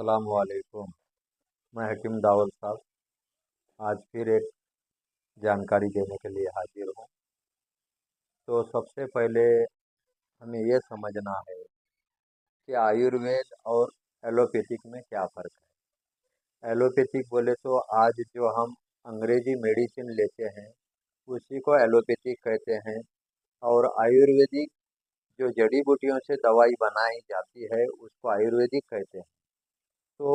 अस्सलामुअलैकुम। मैं हकीम दावल साहब आज फिर एक जानकारी देने के लिए हाजिर हूँ। तो सबसे पहले हमें ये समझना है कि आयुर्वेद और एलोपैथिक में क्या फ़र्क है। एलोपैथिक बोले तो आज जो हम अंग्रेजी मेडिसिन लेते हैं उसी को एलोपैथिक कहते हैं, और आयुर्वेदिक जो जड़ी बूटियों से दवाई बनाई जाती है उसको आयुर्वेदिक कहते हैं। तो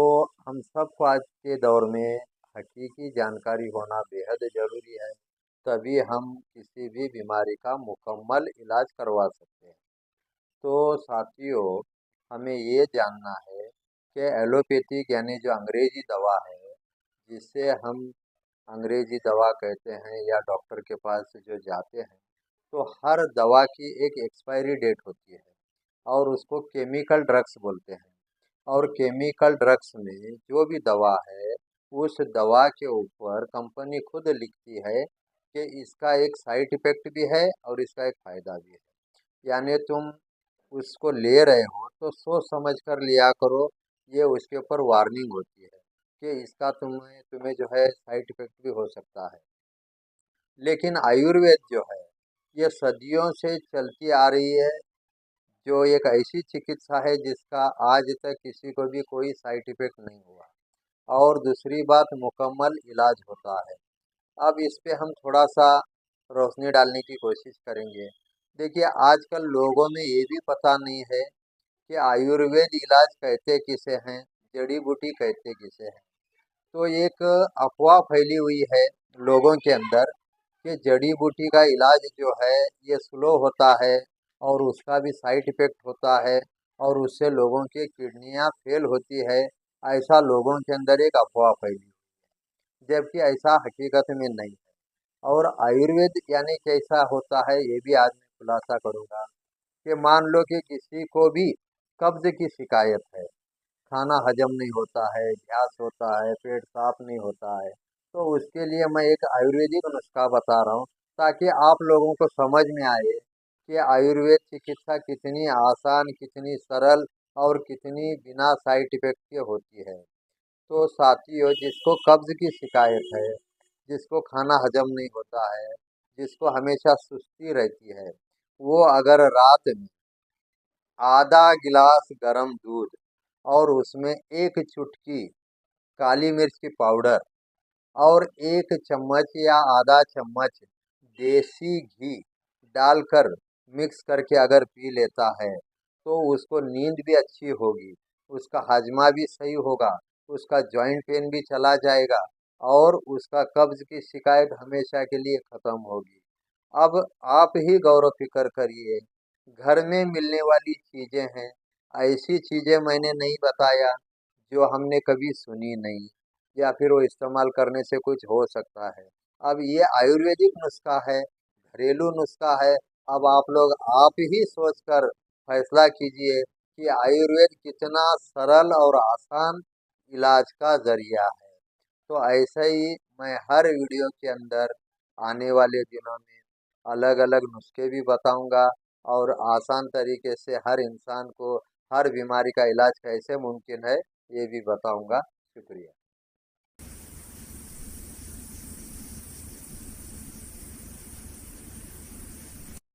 हम सबको आज के दौर में हकीकी जानकारी होना बेहद ज़रूरी है, तभी हम किसी भी बीमारी का मुकम्मल इलाज करवा सकते हैं। तो साथियों, हमें ये जानना है कि एलोपैथिक यानी जो अंग्रेजी दवा है, जिसे हम अंग्रेजी दवा कहते हैं या डॉक्टर के पास जो जाते हैं, तो हर दवा की एक एक्सपायरी डेट होती है और उसको केमिकल ड्रग्स बोलते हैं। और केमिकल ड्रग्स में जो भी दवा है उस दवा के ऊपर कंपनी खुद लिखती है कि इसका एक साइड इफेक्ट भी है और इसका एक फ़ायदा भी है। यानी तुम उसको ले रहे हो तो सोच समझ कर लिया करो, ये उसके ऊपर वार्निंग होती है कि इसका तुम्हें तुम्हें जो है साइड इफेक्ट भी हो सकता है। लेकिन आयुर्वेद जो है ये सदियों से चलती आ रही है, जो एक ऐसी चिकित्सा है जिसका आज तक किसी को भी कोई साइड इफेक्ट नहीं हुआ, और दूसरी बात मुकम्मल इलाज होता है। अब इस पे हम थोड़ा सा रोशनी डालने की कोशिश करेंगे। देखिए, आजकल लोगों में ये भी पता नहीं है कि आयुर्वेद इलाज कहते किसे हैं, जड़ी बूटी कहते किसे हैं। तो एक अफवाह फैली हुई है लोगों के अंदर कि जड़ी बूटी का इलाज जो है ये स्लो होता है और उसका भी साइड इफ़ेक्ट होता है और उससे लोगों की किडनियां फेल होती है। ऐसा लोगों के अंदर एक अफवाह फैली, जबकि ऐसा हकीकत में नहीं है। और आयुर्वेद यानी कैसा होता है ये भी आज मैं खुलासा करूँगा कि मान लो कि किसी को भी कब्ज़ की शिकायत है, खाना हजम नहीं होता है, गैस होता है, पेट साफ नहीं होता है, तो उसके लिए मैं एक आयुर्वेदिक नुस्खा बता रहा हूँ ताकि आप लोगों को समझ में आए कि आयुर्वेद चिकित्सा कितनी आसान, कितनी सरल और कितनी बिना साइड इफेक्ट के होती है। तो साथियों, जिसको कब्ज़ की शिकायत है, जिसको खाना हजम नहीं होता है, जिसको हमेशा सुस्ती रहती है, वो अगर रात में आधा गिलास गर्म दूध और उसमें एक चुटकी काली मिर्च की पाउडर और एक चम्मच या आधा चम्मच देसी घी डालकर मिक्स करके अगर पी लेता है तो उसको नींद भी अच्छी होगी, उसका हाजमा भी सही होगा, उसका जॉइंट पेन भी चला जाएगा और उसका कब्ज़ की शिकायत हमेशा के लिए ख़त्म होगी। अब आप ही गौर फिक्र करिए, घर में मिलने वाली चीज़ें हैं, ऐसी चीज़ें मैंने नहीं बताया जो हमने कभी सुनी नहीं या फिर वो इस्तेमाल करने से कुछ हो सकता है। अब ये आयुर्वेदिक नुस्खा है, घरेलू नुस्खा है। अब आप ही सोचकर फैसला कीजिए कि आयुर्वेद कितना सरल और आसान इलाज का ज़रिया है। तो ऐसे ही मैं हर वीडियो के अंदर आने वाले दिनों में अलग-अलग नुस्खे भी बताऊंगा और आसान तरीके से हर इंसान को हर बीमारी का इलाज कैसे मुमकिन है ये भी बताऊंगा। शुक्रिया।